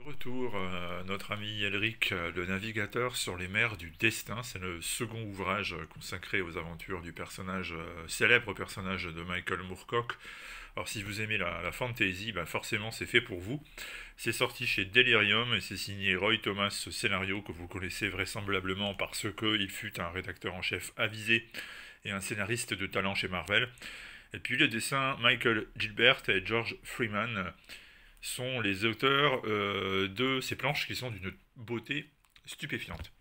Retour, notre ami Elric, le navigateur sur les mers du destin. C'est le second ouvrage consacré aux aventures du personnage, célèbre personnage de Michael Moorcock. Alors si vous aimez la fantasy, bah forcément c'est fait pour vous. C'est sorti chez Delirium et c'est signé Roy Thomas, ce scénario que vous connaissez vraisemblablement parce qu'il fut un rédacteur en chef avisé et un scénariste de talent chez Marvel. Et puis le dessin, Michael Gilbert et George Freeman sont les auteurs de ces planches qui sont d'une beauté stupéfiante.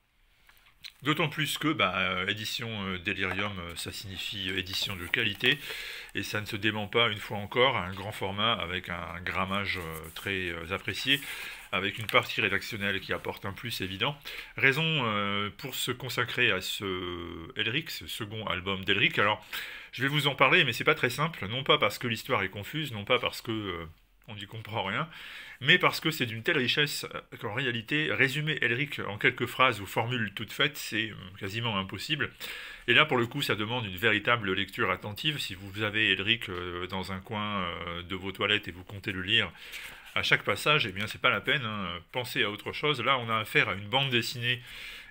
D'autant plus que édition Delirium, ça signifie édition de qualité, et ça ne se dément pas une fois encore, un grand format avec un grammage très apprécié, avec une partie rédactionnelle qui apporte un plus évident. Raison pour se consacrer à ce Elric, ce second album d'Elric. Alors, je vais vous en parler, mais c'est pas très simple, non pas parce que l'histoire est confuse, non pas parce que on n'y comprend rien, mais parce que c'est d'une telle richesse qu'en réalité, résumer Elric en quelques phrases ou formules toutes faites, c'est quasiment impossible. Et là, pour le coup, ça demande une véritable lecture attentive. Si vous avez Elric dans un coin de vos toilettes et vous comptez le lire à chaque passage, eh bien, c'est pas la peine, hein. Pensez à autre chose. Là, on a affaire à une bande dessinée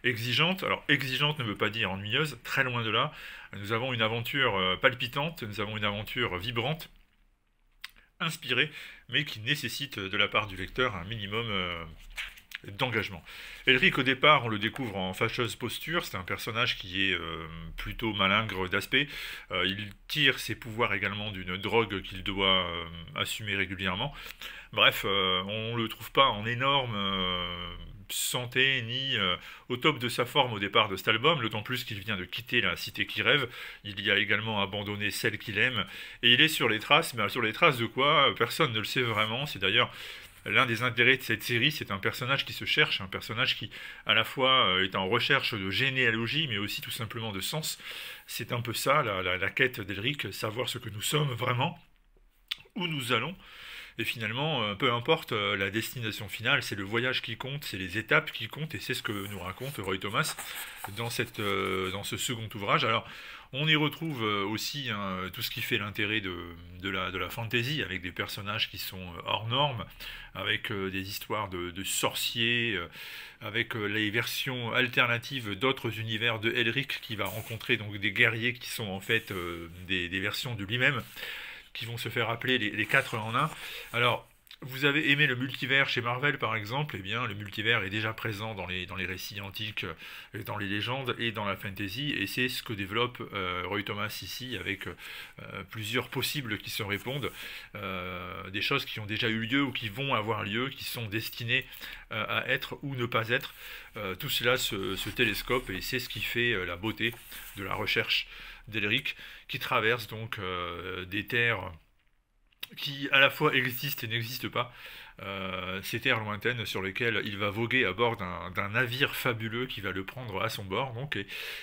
exigeante. Alors, exigeante ne veut pas dire ennuyeuse, très loin de là. Nous avons une aventure palpitante, nous avons une aventure vibrante, inspiré, mais qui nécessite de la part du lecteur un minimum d'engagement. Elric, au départ, on le découvre en fâcheuse posture. C'est un personnage qui est plutôt malingre d'aspect. Il tire ses pouvoirs également d'une drogue qu'il doit assumer régulièrement. Bref, on ne le trouve pas en énorme santé ni au top de sa forme au départ de cet album, d'autant plus qu'il vient de quitter la cité qui rêve. Il y a également abandonné celle qu'il aime, et il est sur les traces, mais sur les traces de quoi? Personne ne le sait vraiment. C'est d'ailleurs l'un des intérêts de cette série. C'est un personnage qui se cherche, un personnage qui à la fois est en recherche de généalogie, mais aussi tout simplement de sens. C'est un peu ça, la quête d'Elric, savoir ce que nous sommes vraiment, où nous allons. Et finalement, peu importe la destination finale, c'est le voyage qui compte, c'est les étapes qui comptent, et c'est ce que nous raconte Roy Thomas dans ce second ouvrage. Alors, on y retrouve aussi hein, tout ce qui fait l'intérêt de la fantasy, avec des personnages qui sont hors normes, avec des histoires de sorciers, avec les versions alternatives d'autres univers de Elric, qui va rencontrer donc des guerriers qui sont en fait des versions de lui-même, qui vont se faire appeler les 4 en un. Alors, vous avez aimé le multivers chez Marvel par exemple, eh bien le multivers est déjà présent dans les récits antiques, dans les légendes et dans la fantasy, et c'est ce que développe Roy Thomas ici, avec plusieurs possibles qui se répondent, des choses qui ont déjà eu lieu ou qui vont avoir lieu, qui sont destinées à être ou ne pas être. Tout cela se télescope, et c'est ce qui fait la beauté de la recherche d'Elric, qui traverse donc des terres qui à la fois existent et n'existent pas, ces terres lointaines sur lesquelles il va voguer à bord d'un navire fabuleux qui va le prendre à son bord. Donc,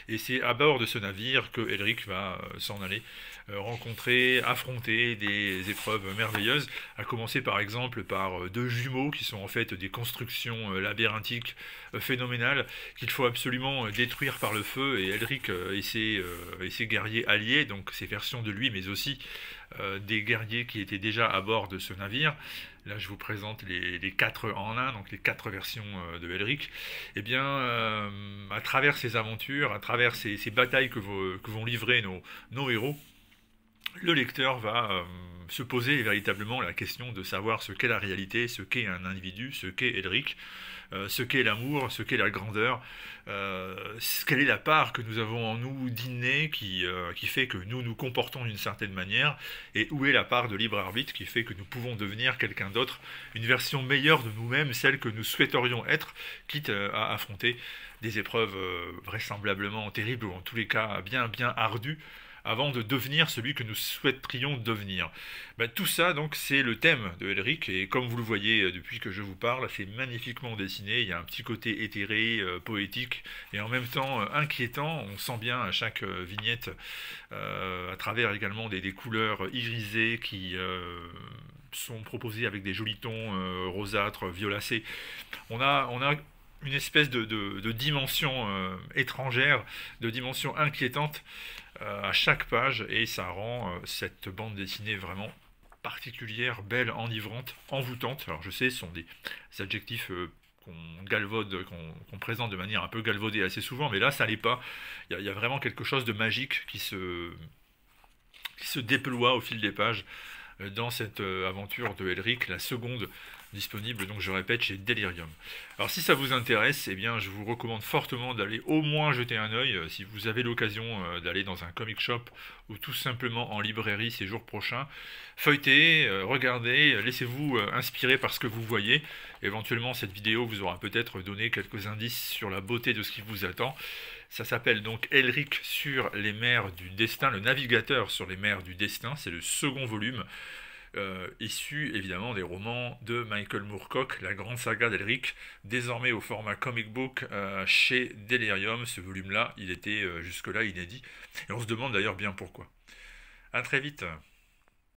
et c'est à bord de ce navire que Elric va s'en aller rencontrer, affronter des épreuves merveilleuses, à commencer par exemple par deux jumeaux qui sont en fait des constructions labyrinthiques phénoménales qu'il faut absolument détruire par le feu, et Elric et ses guerriers alliés, donc ces versions de lui, mais aussi des guerriers qui étaient déjà à bord de ce navire. Là, je vous présente les 4 en un, donc les 4 versions de Elric. Eh bien, à travers ces aventures, à travers ces batailles que vont livrer nos héros, le lecteur va se poser véritablement la question de savoir ce qu'est la réalité, ce qu'est un individu, ce qu'est Elric, ce qu'est l'amour, ce qu'est la grandeur, quelle est la part que nous avons en nous d'inné qui fait que nous nous comportons d'une certaine manière, et où est la part de libre arbitre qui fait que nous pouvons devenir quelqu'un d'autre, une version meilleure de nous-mêmes, celle que nous souhaiterions être, quitte à affronter des épreuves vraisemblablement terribles, ou en tous les cas bien ardues, avant de devenir celui que nous souhaiterions devenir. Tout ça, donc, c'est le thème de Elric, et comme vous le voyez depuis que je vous parle, c'est magnifiquement dessiné. Il y a un petit côté éthéré, poétique, et en même temps inquiétant. On sent bien à chaque vignette, à travers également des couleurs irisées qui sont proposées avec des jolis tons rosâtres, violacés. On a une espèce de dimension étrangère, de dimension inquiétante à chaque page, et ça rend cette bande dessinée vraiment particulière, belle, enivrante, envoûtante. Alors je sais, ce sont des adjectifs qu'on galvaude, qu'on présente de manière un peu galvaudée assez souvent, mais là ça l'est pas. Il y a vraiment quelque chose de magique qui se déploie au fil des pages dans cette aventure de Elric, la seconde disponible, donc je répète, chez Delirium. Alors si ça vous intéresse, eh bien je vous recommande fortement d'aller au moins jeter un œil, si vous avez l'occasion d'aller dans un comic shop ou tout simplement en librairie ces jours prochains. Feuilletez, regardez, laissez-vous inspirer par ce que vous voyez. Éventuellement cette vidéo vous aura peut-être donné quelques indices sur la beauté de ce qui vous attend. Ça s'appelle donc Elric sur les mers du destin, le navigateur sur les mers du destin, c'est le second volume, issu évidemment des romans de Michael Moorcock, la grande saga d'Elric, désormais au format comic book chez Delirium. Ce volume-là, il était jusque-là inédit, et on se demande d'ailleurs bien pourquoi. A très vite.